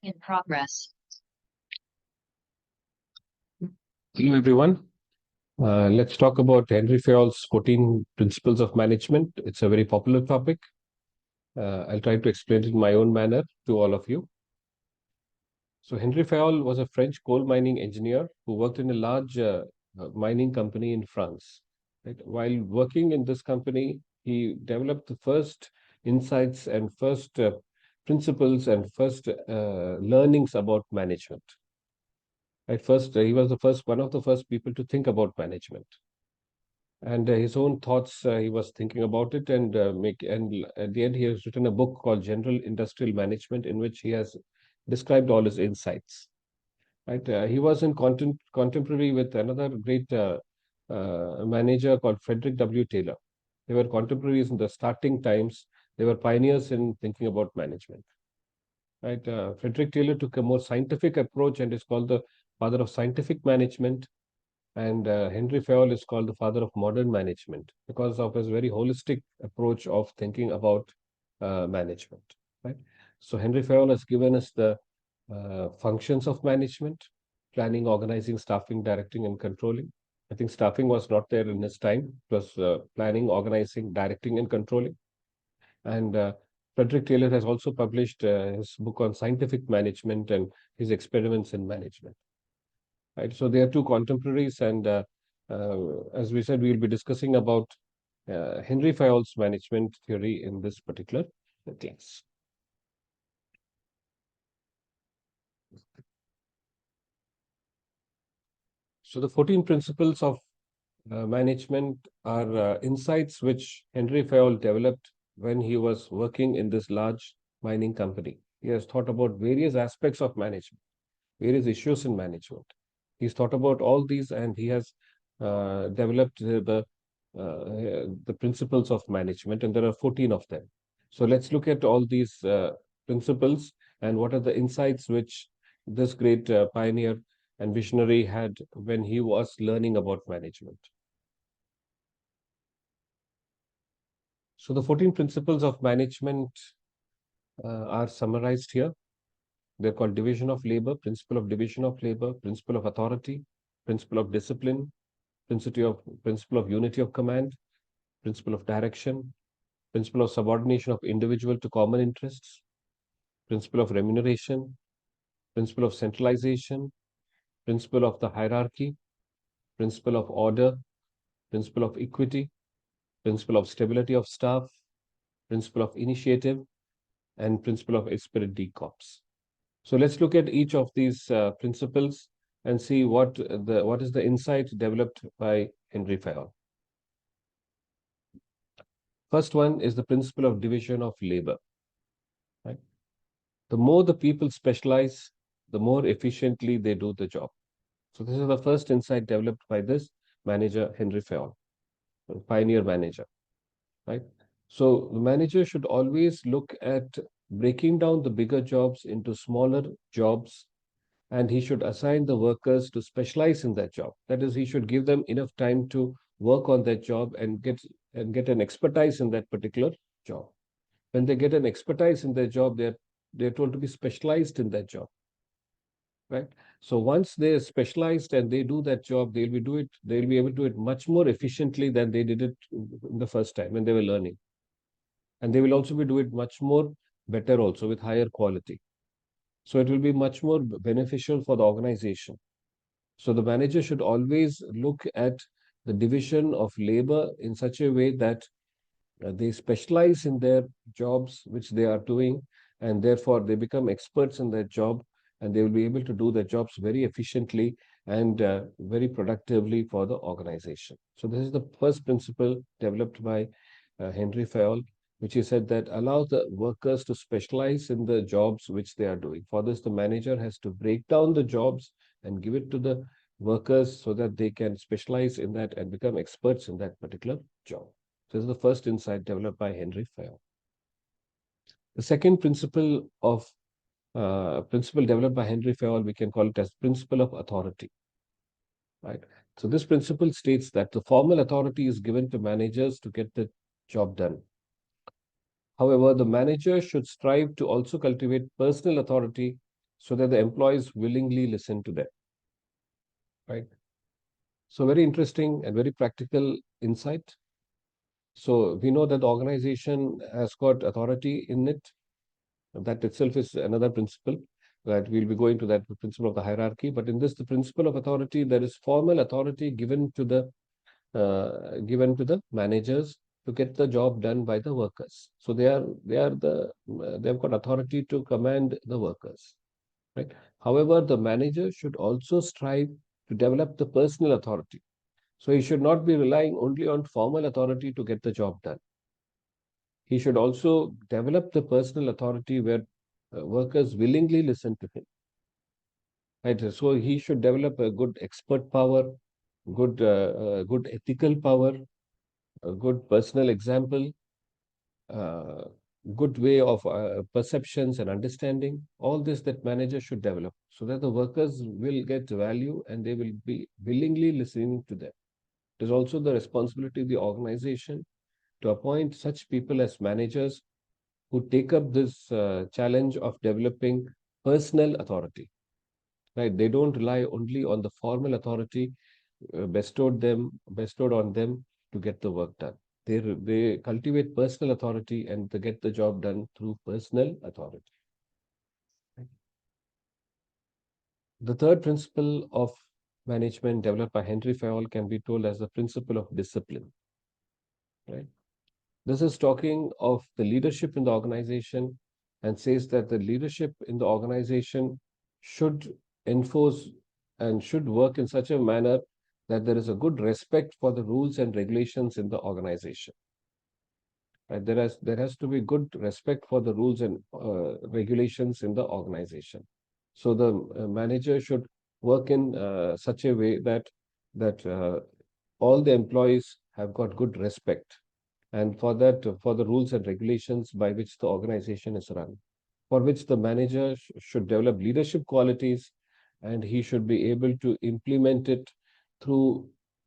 In progress. Hello, everyone. Let's talk about Henry Fayol's 14 Principles of Management. It's a very popular topic. I'll try to explain it in my own manner to all of you. So, Henry Fayol was a French coal mining engineer who worked in a large mining company in France. Right? While working in this company, he developed the first insights and first principles and first learnings about management. At first, he was the first one of the first people to think about management, and his own thoughts. He was thinking about it, and at the end, he has written a book called General Industrial Management, in which he has described all his insights. Right, he was in contemporary with another great manager called Frederick W. Taylor. They were contemporaries in the starting times. They were pioneers in thinking about management. Right, Frederick Taylor took a more scientific approach and is called the father of scientific management. And Henry Fayol is called the father of modern management because of his very holistic approach of thinking about management. Right. So Henry Fayol has given us the functions of management: planning, organizing, staffing, directing, and controlling. I think staffing was not there in his time. It was planning, organizing, directing, and controlling. And Frederick Taylor has also published his book on scientific management and his experiments in management. Right. So they are two contemporaries, and as we said, we will be discussing about Henry Fayol's management theory in this particular class. So the 14 principles of management are insights which Henry Fayol developed when he was working in this large mining company. He has thought about various aspects of management, various issues in management. He's thought about all these, and he has developed the principles of management, and there are 14 of them. So let's look at all these principles and what are the insights which this great pioneer and visionary had when he was learning about management. So the 14 principles of management are summarized here. They're called division of labor, principle of division of labor, principle of authority, principle of discipline, principle of unity of command, principle of direction, principle of subordination of individual to common interests, principle of remuneration, principle of centralization, principle of the hierarchy, principle of order, principle of equity, principle of stability of staff, principle of initiative, and principle of esprit de corps. So let's look at each of these principles and see what is the insight developed by Henry Fayol. First one is the principle of division of labor. Right? The more the people specialize, the more efficiently they do the job. So this is the first insight developed by this manager, Henry Fayol, a pioneer manager. Right? So the manager should always look at breaking down the bigger jobs into smaller jobs, and he should assign the workers to specialize in that job. That is, he should give them enough time to work on that job and get an expertise in that particular job. When they get an expertise in their job, they're told to be specialized in that job. Right. So once they're specialized and they do that job, they'll be able to do it much more efficiently than they did it in the first time when they were learning. And they will also be doing it much more better also with higher quality. So it will be much more beneficial for the organization. So the manager should always look at the division of labor in such a way that they specialize in their jobs which they are doing, and therefore they become experts in their job, and they will be able to do their jobs very efficiently and very productively for the organization. So this is the first principle developed by Henry Fayol, which he said that allow the workers to specialize in the jobs which they are doing. For this, the manager has to break down the jobs and give it to the workers so that they can specialize in that and become experts in that particular job. So this is the first insight developed by Henry Fayol. The second principle developed by Henry Fayol, we can call it as principle of authority. Right. So this principle states that the formal authority is given to managers to get the job done. However, the manager should strive to also cultivate personal authority so that the employees willingly listen to them. Right. So very interesting and very practical insight. So we know that the organization has got authority in it. That itself is another principle that we'll be going to, that principle of the hierarchy. But in this, the principle of authority, there is formal authority given to the managers to get the job done by the workers. So they've got authority to command the workers. Right. However, the manager should also strive to develop the personal authority. So he should not be relying only on formal authority to get the job done. He should also develop the personal authority where workers willingly listen to him. Right? So he should develop a good expert power, good ethical power, a good personal example, uh, good way of perceptions and understanding. All this that manager should develop so that the workers will get value and they will be willingly listening to them. It is also the responsibility of the organization to appoint such people as managers who take up this challenge of developing personal authority. Right? They don't rely only on the formal authority bestowed on them to get the work done. They cultivate personal authority and they get the job done through personal authority. Right? The third principle of management developed by Henry Fayol can be told as the principle of discipline. Right? This is talking of the leadership in the organization and says that the leadership in the organization should enforce and should work in such a manner that there is a good respect for the rules and regulations in the organization. Right? There has to be good respect for the rules and regulations in the organization. So the manager should work in such a way that all the employees have got good respect, and for that, for the rules and regulations by which the organization is run, for which the manager should develop leadership qualities, and he should be able to implement it through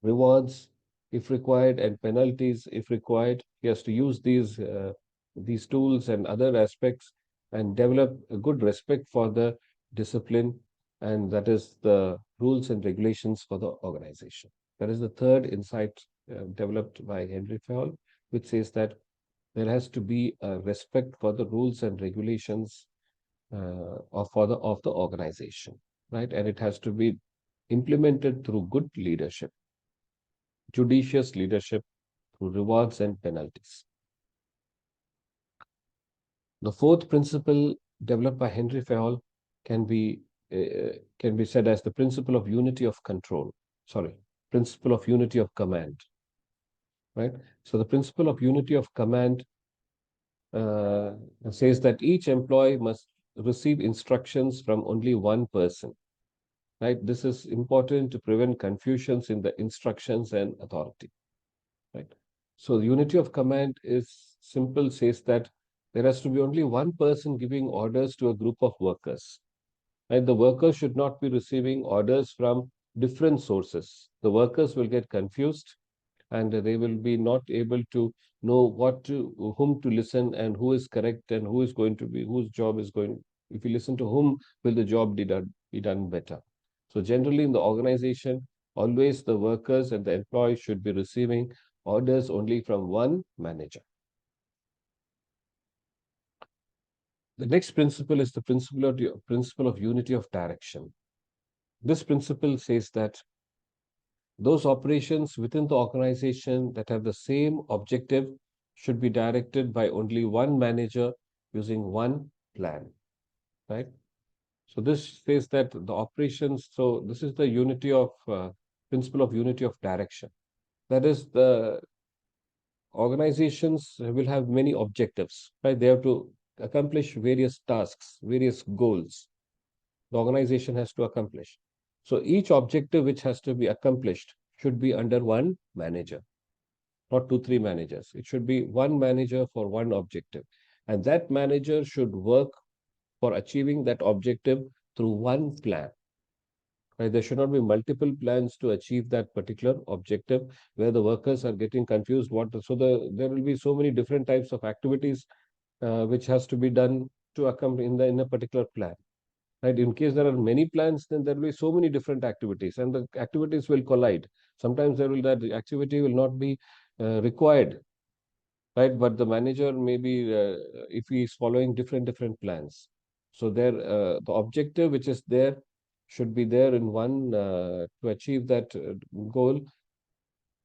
rewards if required and penalties if required. He has to use these tools and other aspects and develop a good respect for the discipline, and that is the rules and regulations for the organization. That is the third insight developed by Henry Fayol, which says that there has to be a respect for the rules and regulations of the organization, right? And it has to be implemented through good leadership, judicious leadership, through rewards and penalties. The fourth principle developed by Henry Fayol can be said as the principle of unity of control. Sorry, principle of unity of command. Right. So the principle of unity of command says that each employee must receive instructions from only one person. Right. This is important to prevent confusions in the instructions and authority. Right. So the unity of command is simple, says that there has to be only one person giving orders to a group of workers. Right. The workers should not be receiving orders from different sources. The workers will get confused and they will be not able to know whom to listen and who is correct and who is going to be, whose job is going, if you listen to whom will the job be done better. So generally in the organization, always the workers and the employees should be receiving orders only from one manager. The next principle is the principle of unity of direction. This principle says that those operations within the organization that have the same objective should be directed by only one manager using one plan, right? So this says that the operations, so this is the principle of unity of direction. That is, the organizations will have many objectives, right? They have to accomplish various tasks, various goals the organization has to accomplish. So each objective which has to be accomplished should be under one manager, not two, three managers. It should be one manager for one objective. And that manager should work for achieving that objective through one plan. Right? There should not be multiple plans to achieve that particular objective where the workers are getting confused. There will be so many different types of activities which has to be done to accompany in a particular plan. Right? In case there are many plans, then there will be so many different activities, and the activities will collide. Sometimes that activity will not be required, right? But the manager maybe if he is following different plans, so there the objective which is there should be there in one to achieve that goal.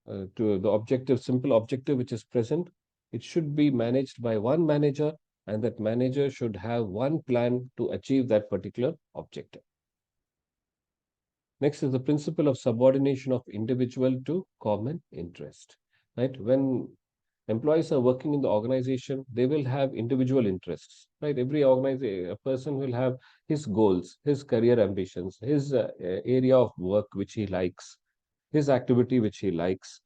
To the objective, simple objective which is present, it should be managed by one manager, and that manager should have one plan to achieve that particular objective. Next is the principle of subordination of individual to common interest. Right? When employees are working in the organization, they will have individual interests. Right? Every organization, a person will have his goals, his career ambitions, his area of work which he likes, his activity which he likes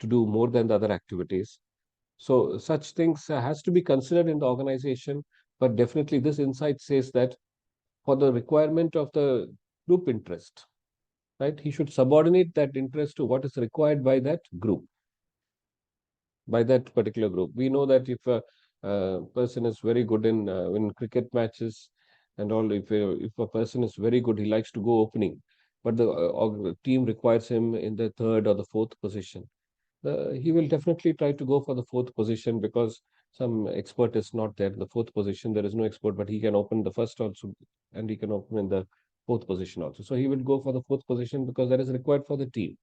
to do more than the other activities. So such things has to be considered in the organization. But definitely, this insight says that for the requirement of the group interest, right, he should subordinate that interest to what is required by that group, by that particular group. We know that if a person is very good in cricket matches and all, if a person is very good, he likes to go opening, but the team requires him in the third or the fourth position. He will definitely try to go for the fourth position because some expert is not there in the fourth position. There is no expert, but he can open the first also, and he can open in the fourth position also. So he will go for the fourth position because that is required for the team,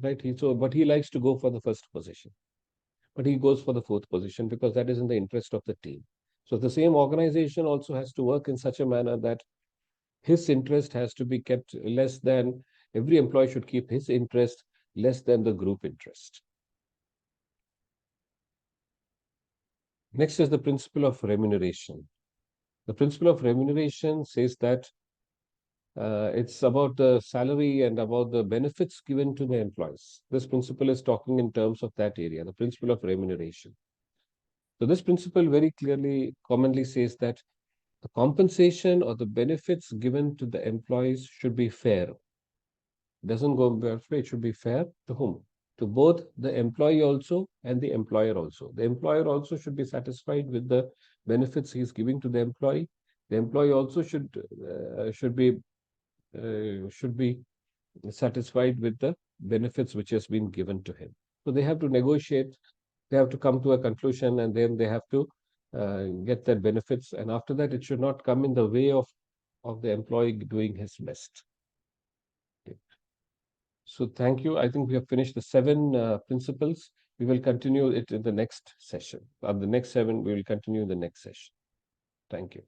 right? But he likes to go for the first position, but he goes for the fourth position because that is in the interest of the team. So the same organization also has to work in such a manner that his interest has to be kept less than, every employee should keep his interest less than the group interest. Next is the principle of remuneration. The principle of remuneration says that it's about the salary and about the benefits given to the employees. This principle is talking in terms of that area, the principle of remuneration. So this principle very clearly, commonly says that the compensation or the benefits given to the employees should be fair. It doesn't go fair, it should be fair to whom? To both the employee also and the employer also. The employer also should be satisfied with the benefits he is giving to the employee. The employee also should be satisfied with the benefits which has been given to him. So they have to negotiate, they have to come to a conclusion, and then they have to get their benefits. And after that, it should not come in the way of the employee doing his best. Okay. So thank you. I think we have finished the 7 principles. We will continue it in the next session. Of the next 7, we will continue in the next session. Thank you.